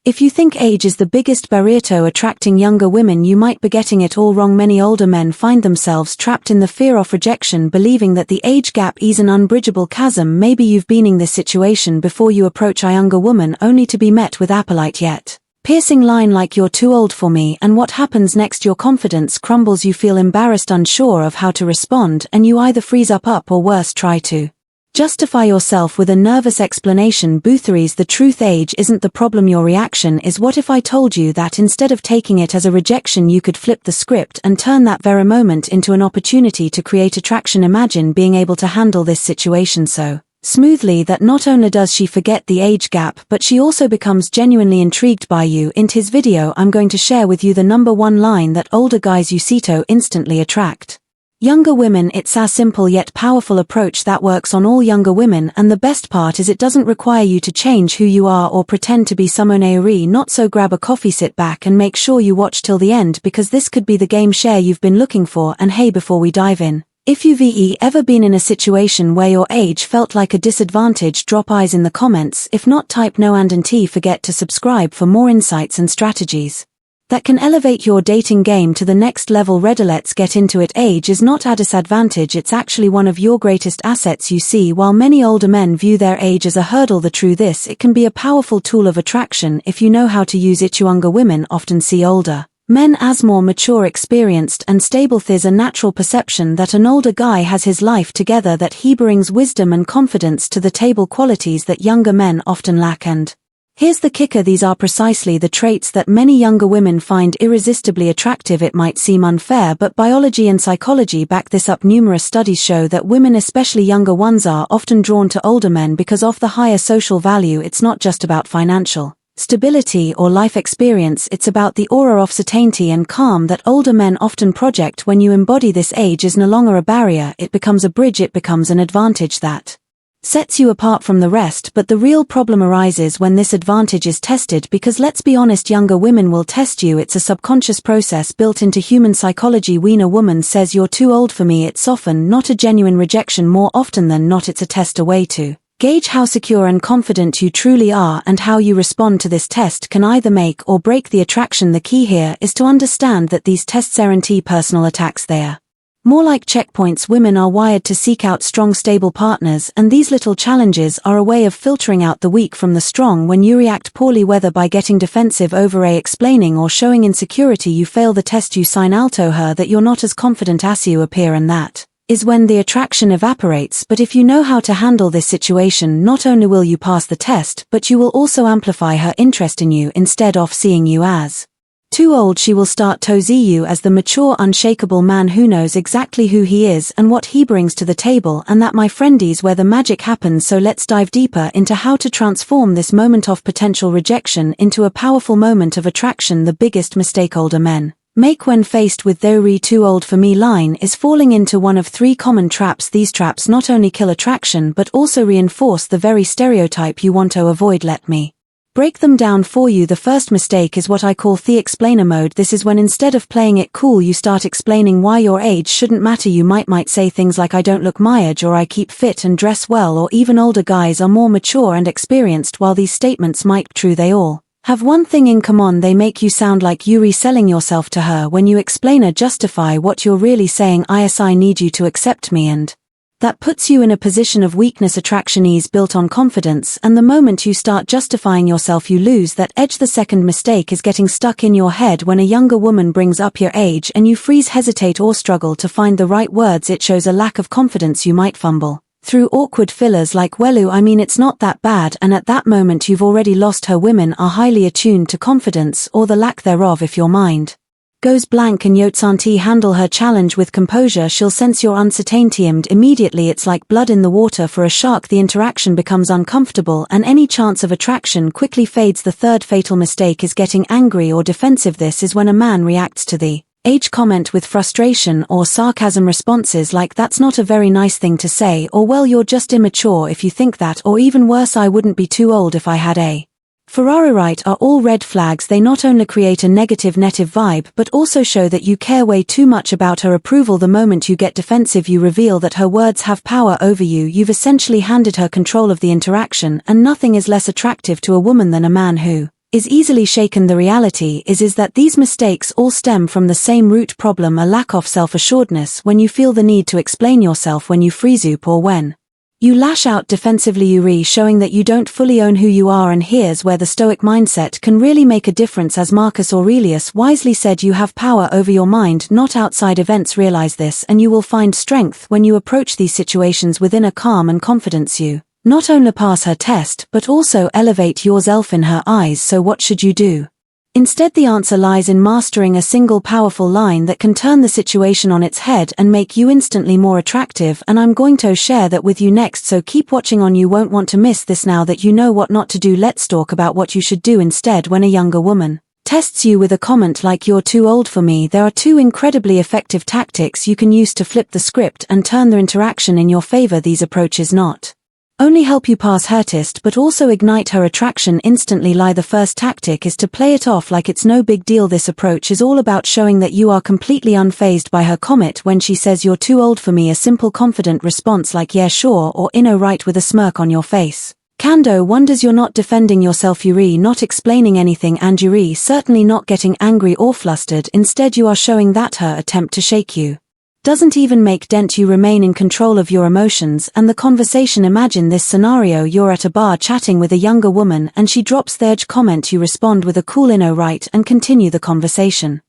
If you think age is the biggest barrier to attracting younger women, you might be getting it all wrong. Many older men find themselves trapped in the fear of rejection, believing that the age gap is an unbridgeable chasm. Maybe you've been in this situation before. You approach a younger woman only to be met with a polite yet piercing line like "you're too old for me," and what happens next? Your confidence crumbles, you feel embarrassed, unsure of how to respond, and you either freeze up or worse, try to justify yourself with a nervous explanation. Bootheries, the truth, age isn't the problem, your reaction is. What if I told you that instead of taking it as a rejection, you could flip the script and turn that very moment into an opportunity to create attraction? Imagine being able to handle this situation so smoothly that not only does she forget the age gap, but she also becomes genuinely intrigued by you. In his video, I'm going to share with you the #1 line that older guys you see to instantly attract younger women. It's a simple yet powerful approach that works on all younger women, and the best part is it doesn't require you to change who you are or pretend to be someone not so. Grab a coffee, sit back, and make sure you watch till the end, because this could be the game share you've been looking for. And hey, before we dive in, if you've ever been in a situation where your age felt like a disadvantage, drop eyes in the comments. If not, type no. And forget to subscribe for more insights and strategies that can elevate your dating game to the next level. Let's get into it. Age is not a disadvantage, it's actually one of your greatest assets. You see, while many older men view their age as a hurdle, the truth is it can be a powerful tool of attraction if you know how to use it. Younger women often see older men as more mature, experienced, and stable. There's a natural perception that an older guy has his life together, that he brings wisdom and confidence to the table, qualities that younger men often lack. And here's the kicker, these are precisely the traits that many younger women find irresistibly attractive. It might seem unfair, but biology and psychology back this up. Numerous studies show that women, especially younger ones, are often drawn to older men because of the higher social value. It's not just about financial stability or life experience, it's about the aura of certainty and calm that older men often project. When you embody this, age is no longer a barrier, it becomes a bridge, it becomes an advantage that sets you apart from the rest. But the real problem arises when this advantage is tested, because let's be honest, younger women will test you. It's a subconscious process built into human psychology. When a woman says "you're too old for me," it's often not a genuine rejection. More often than not, it's a test, a way to gauge how secure and confident you truly are, and how you respond to this test can either make or break the attraction. The key here is to understand that these tests aren't personal attacks, they are more like checkpoints. Women are wired to seek out strong, stable partners, and these little challenges are a way of filtering out the weak from the strong. When you react poorly, whether by getting defensive, explaining, or showing insecurity, you fail the test. You sign to her that you're not as confident as you appear, and that is when the attraction evaporates. But if you know how to handle this situation, not only will you pass the test, but you will also amplify her interest in you. Instead of seeing you as too old, she will start to see you as the mature, unshakable man who knows exactly who he is and what he brings to the table. And that, my friend, is where the magic happens. So let's dive deeper into how to transform this moment of potential rejection into a powerful moment of attraction. The biggest mistake older men make when faced with "they're too old for me" line is falling into one of 3 common traps. These traps not only kill attraction but also reinforce the very stereotype you want to avoid. Let me break them down for you. The first mistake is what I call the explainer mode. This is when, instead of playing it cool, you start explaining why your age shouldn't matter. You might say things like "I don't look my age," or "I keep fit and dress well," or even "older guys are more mature and experienced." While these statements might be true, they all have one thing in common: they make you sound like you're reselling yourself to her. When you explain or justify what you're really saying, I need you to accept me, and that puts you in a position of weakness. Attraction is built on confidence, and the moment you start justifying yourself, you lose that edge. The second mistake is getting stuck in your head. When a younger woman brings up your age and you freeze, hesitate, or struggle to find the right words, it shows a lack of confidence. You might fumble through awkward fillers like "well, it's not that bad," and at that moment you've already lost her. Women are highly attuned to confidence, or the lack thereof. If your mind goes blank and you can't handle her challenge with composure, she'll sense your uncertainty, and immediately it's like blood in the water for a shark. The interaction becomes uncomfortable and any chance of attraction quickly fades. The third fatal mistake is getting angry or defensive. This is when a man reacts to the age comment with frustration or sarcasm, responses like "that's not a very nice thing to say," or "well, you're just immature if you think that," or even worse, "I wouldn't be too old if I had a Ferrari." Right, are all red flags. They not only create a negative vibe but also show that you care way too much about her approval. The moment you get defensive, you reveal that her words have power over you. You've essentially handed her control of the interaction, and nothing is less attractive to a woman than a man who is easily shaken. The reality is that these mistakes all stem from the same root problem, a lack of self-assuredness when you feel the need to explain yourself, when you freeze up, or when you lash out defensively. Showing that you don't fully own who you are. And here's where the Stoic mindset can really make a difference. As Marcus Aurelius wisely said, you have power over your mind, not outside events. Realize this, and you will find strength when you approach these situations within a calm and confidence. You not only pass her test, but also elevate yourself in her eyes. So what should you do? Instead, the answer lies in mastering a single powerful line that can turn the situation on its head and make you instantly more attractive, and I'm going to share that with you next, so keep watching on. You won't want to miss this. Now that you know what not to do, let's talk about what you should do instead when a younger woman tests you with a comment like "you're too old for me." There are two incredibly effective tactics you can use to flip the script and turn the interaction in your favor. These approaches not only help you pass her test but also ignite her attraction instantly. The first tactic is to play it off like it's no big deal. This approach is all about showing that you are completely unfazed by her comment when she says "you're too old for me." A simple confident response like "yeah sure" or "no right" with a smirk on your face. Kando wonders you're not defending yourself, you're not explaining anything, and you're certainly not getting angry or flustered. Instead, you are showing that her attempt to shake you doesn't even make dent. You remain in control of your emotions and the conversation. Imagine this scenario: you're at a bar chatting with a younger woman and she drops the edge comment. You respond with a cool "no right" and continue the conversation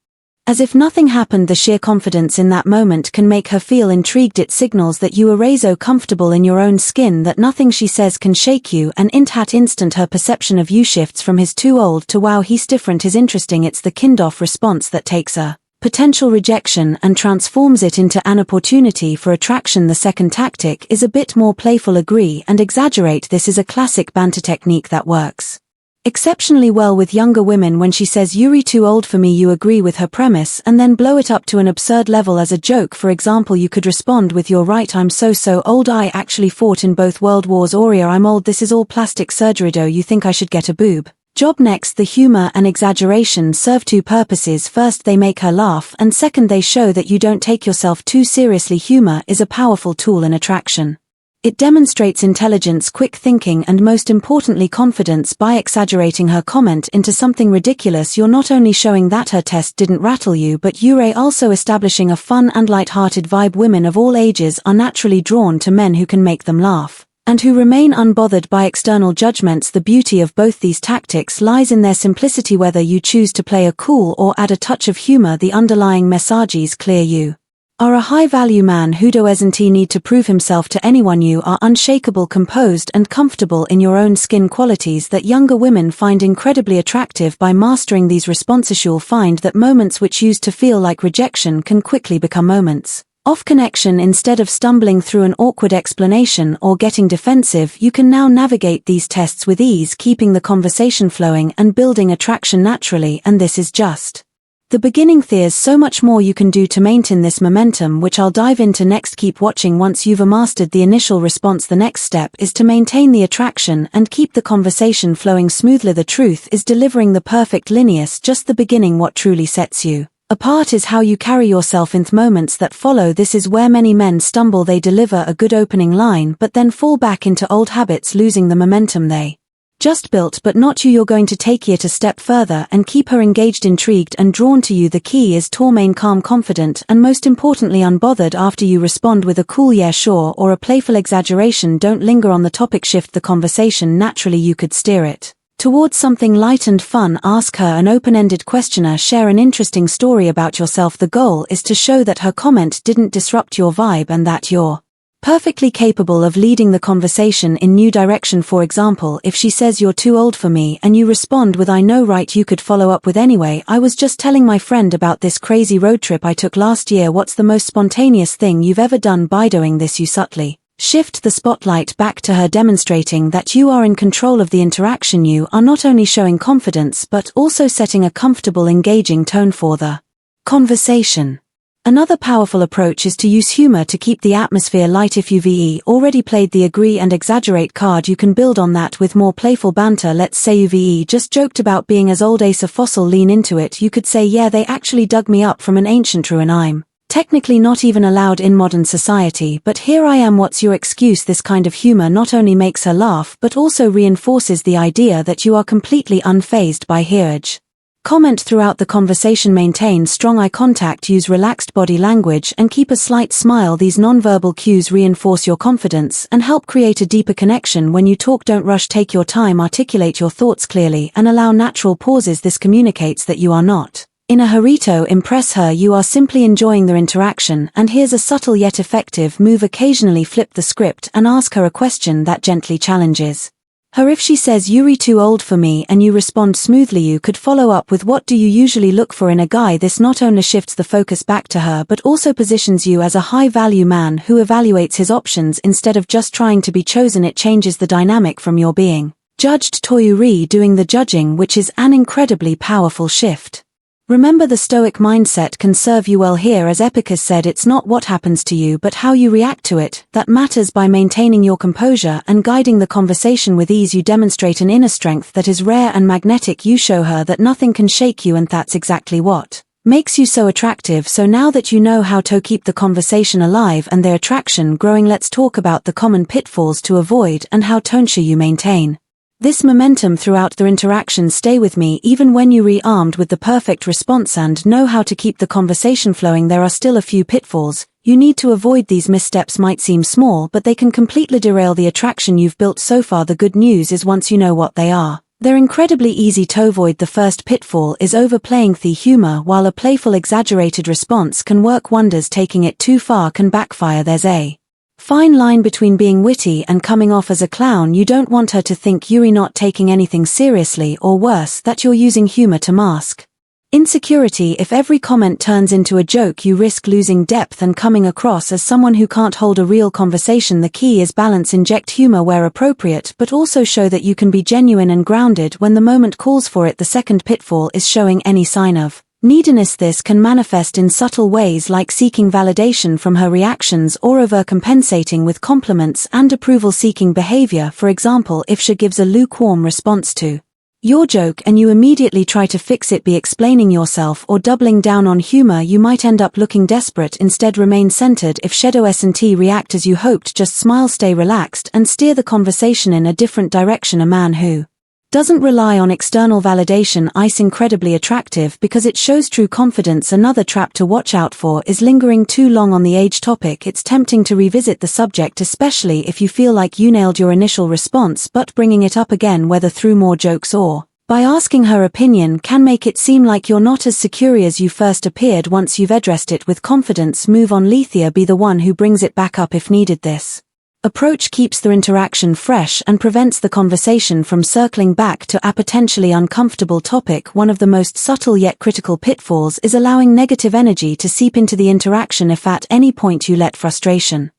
as if nothing happened. The sheer confidence in that moment can make her feel intrigued. It signals that you are so comfortable in your own skin that nothing she says can shake you, and in that instant her perception of you shifts from "he's too old" to "wow, he's different, is interesting." It's the kind-off response that takes a potential rejection and transforms it into an opportunity for attraction. The second tactic is a bit more playful: agree and exaggerate. This is a classic banter technique that works exceptionally well with younger women. When she says "you're too old for me," you agree with her premise and then blow it up to an absurd level as a joke. For example, you could respond with "you're right, I'm so old. I actually fought in both World Wars." Or "yeah, I'm old. This is all plastic surgery. Do you think I should get a boob job next?" The humor and exaggeration serve two purposes. First, they make her laugh, and second, they show that you don't take yourself too seriously. Humor is a powerful tool in attraction. It demonstrates intelligence, quick thinking, and most importantly confidence. By exaggerating her comment into something ridiculous, you're not only showing that her test didn't rattle you, but you're also establishing a fun and light-hearted vibe. Women of all ages are naturally drawn to men who can make them laugh and who remain unbothered by external judgments. The beauty of both these tactics lies in their simplicity. Whether you choose to play a cool or add a touch of humor, the underlying message is clear: you are a high-value man who doesn't need to prove himself to anyone. You are unshakable, composed, and comfortable in your own skin, qualities that younger women find incredibly attractive. By mastering these responses, you'll find that moments which used to feel like rejection can quickly become moments of connection. Instead of stumbling through an awkward explanation or getting defensive, you can now navigate these tests with ease, keeping the conversation flowing and building attraction naturally. And this is just the beginning. There's so much more you can do to maintain this momentum, which I'll dive into next. Keep watching. Once you've mastered the initial response, the next step is to maintain the attraction and keep the conversation flowing smoothly. The truth is, delivering the perfect lineus just the beginning. What truly sets you apart is how you carry yourself in the moments that follow. This is where many men stumble. They deliver a good opening line but then fall back into old habits, losing the momentum they just built. But not you. You're going to take it a step further and keep her engaged, intrigued, and drawn to you. The key is to remain calm, confident, and most importantly unbothered. After you respond with a cool "yeah sure" or a playful exaggeration, don't linger on the topic. Shift the conversation naturally. You could steer it towards something light and fun. Ask her an open-ended question. Share an interesting story about yourself. The goal is to show that her comment didn't disrupt your vibe and that you're perfectly capable of leading the conversation in new direction. For example, if she says "you're too old for me" and you respond with "I know right," you could follow up with "anyway, I was just telling my friend about this crazy road trip I took last year. What's the most spontaneous thing you've ever done?" By doing this, you subtly shift the spotlight back to her, demonstrating that you are in control of the interaction. You are not only showing confidence but also setting a comfortable, engaging tone for the conversation. Another powerful approach is to use humor to keep the atmosphere light. If you've already played the agree and exaggerate card, you can build on that with more playful banter. Let's say you've just joked about being as old as a fossil. Lean into it. You could say, "Yeah, they actually dug me up from an ancient ruin. I'm Technically not even allowed in modern society, but here I am, what's your excuse? This kind of humor not only makes her laugh but also reinforces the idea that you are completely unfazed by her age. Comment throughout the conversation, maintain strong eye contact, use relaxed body language and keep a slight smile. These nonverbal cues reinforce your confidence and help create a deeper connection. When you talk, don't rush, take your time, articulate your thoughts clearly and allow natural pauses. This communicates that you are not in a hurry to impress her, you are simply enjoying the interaction. And here's a subtle yet effective move: occasionally flip the script and ask her a question that gently challenges her. If she says, "You're too old for me," and you respond smoothly, you could follow up with, "What do you usually look for in a guy?" This not only shifts the focus back to her but also positions you as a high-value man who evaluates his options instead of just trying to be chosen. It changes the dynamic from your being judged to you doing the judging, which is an incredibly powerful shift. Remember, the Stoic mindset can serve you well here. As Epicurus said, it's not what happens to you but how you react to it that matters. By maintaining your composure and guiding the conversation with ease, you demonstrate an inner strength that is rare and magnetic. You show her that nothing can shake you, and that's exactly what makes you so attractive. So now that you know how to keep the conversation alive and their attraction growing, let's talk about the common pitfalls to avoid and how to ensure you maintain this momentum throughout the interaction. Stay with me even when you re-armed with the perfect response and know how to keep the conversation flowing. There are still a few pitfalls you need to avoid. These missteps might seem small, but they can completely derail the attraction you've built so far. The good news is, once you know what they are, they're incredibly easy to avoid. The first pitfall is overplaying the humor. While a playful, exaggerated response can work wonders, taking it too far can backfire. There's a fine line between being witty and coming off as a clown. You don't want her to think you're not taking anything seriously, or worse, that you're using humor to mask insecurity. If every comment turns into a joke, you risk losing depth and coming across as someone who can't hold a real conversation. The key is balance: inject humor where appropriate, but also show that you can be genuine and grounded when the moment calls for it. The second pitfall is showing any sign of neediness. This can manifest in subtle ways, like seeking validation from her reactions or overcompensating with compliments and approval-seeking behavior. For example, if she gives a lukewarm response to your joke and you immediately try to fix it by explaining yourself or doubling down on humor, you might end up looking desperate. Instead, remain centered. If she doesn't react as you hoped, just smile, stay relaxed, and steer the conversation in a different direction. A man who doesn't rely on external validation is incredibly attractive because it shows true confidence. Another trap to watch out for is lingering too long on the age topic. It's tempting to revisit the subject, especially if you feel like you nailed your initial response, but bringing it up again, whether through more jokes or by asking her opinion, can make it seem like you're not as secure as you first appeared. Once you've addressed it with confidence, move on. Lethea, be the one who brings it back up if needed. This approach keeps the interaction fresh and prevents the conversation from circling back to a potentially uncomfortable topic. One of the most subtle yet critical pitfalls is allowing negative energy to seep into the interaction. If at any point you let frustration,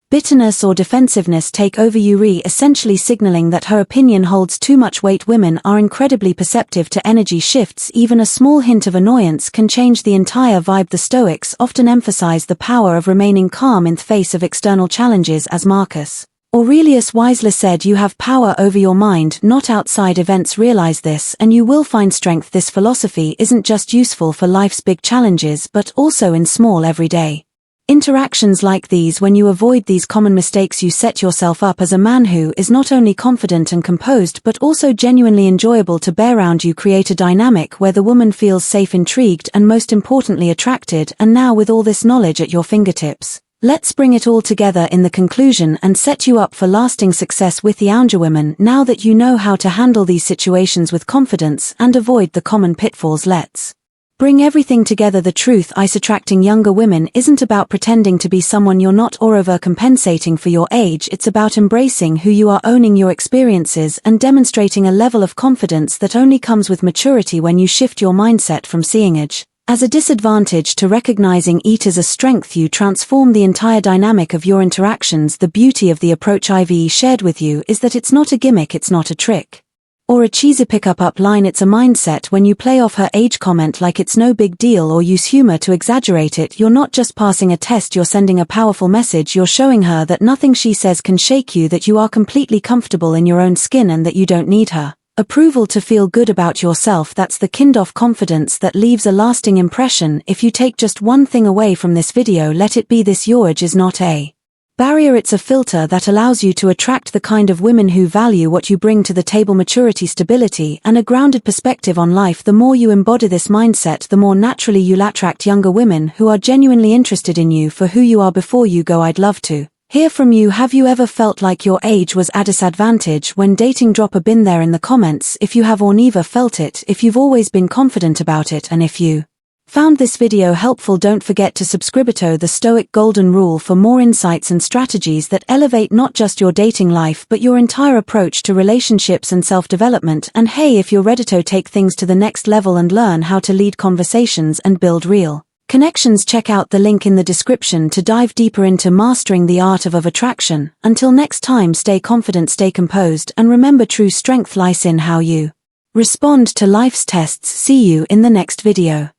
bitterness or defensiveness take over, Yuri essentially signaling that her opinion holds too much weight. Women are incredibly perceptive to energy shifts. Even a small hint of annoyance can change the entire vibe. The Stoics often emphasize the power of remaining calm in the face of external challenges. As Marcus Aurelius wisely said, you have power over your mind, not outside events. Realize this and you will find strength. This philosophy isn't just useful for life's big challenges but also in small everyday interactions like these. When you avoid these common mistakes, you set yourself up as a man who is not only confident and composed but also genuinely enjoyable to be around. You create a dynamic where the woman feels safe, intrigued, and most importantly attracted. And now, with all this knowledge at your fingertips, let's bring it all together in the conclusion and set you up for lasting success with the younger women. Now that you know how to handle these situations with confidence and avoid the common pitfalls, let's bring everything together. The truth is, attracting younger women isn't about pretending to be someone you're not or overcompensating for your age. It's about embracing who you are, owning your experiences, and demonstrating a level of confidence that only comes with maturity. When you shift your mindset from seeing age as a disadvantage to recognizing it as a strength, you transform the entire dynamic of your interactions. The beauty of the approach I've shared with you is that it's not a gimmick, it's not a trick or a cheesy pick-up line. It's a mindset. When you play off her age comment like it's no big deal or use humor to exaggerate it, you're not just passing a test, you're sending a powerful message. You're showing her that nothing she says can shake you, that you are completely comfortable in your own skin, and that you don't need her Approval to feel good about yourself. That's the kind of confidence that leaves a lasting impression. If you take just one thing away from this video, let it be this: your age is not a barrier, it's a filter that allows you to attract the kind of women who value what you bring to the table: maturity, stability, and a grounded perspective on life. The more you embody this mindset, the more naturally you'll attract younger women who are genuinely interested in you for who you are. Before you go, I'd love to hear from you. Have you ever felt like your age was a disadvantage when dating? Drop a bin there in the comments if you have or never felt it, if you've always been confident about it, and if you found this video helpful. Don't forget to subscribe to the Stoic Golden Rule for more insights and strategies that elevate not just your dating life but your entire approach to relationships and self-development. And hey, if you're ready to take things to the next level and learn how to lead conversations and build real connections, check out the link in the description to dive deeper into mastering the art of attraction. Until next time, stay confident, stay composed, and remember, true strength lies in how you respond to life's tests. See you in the next video.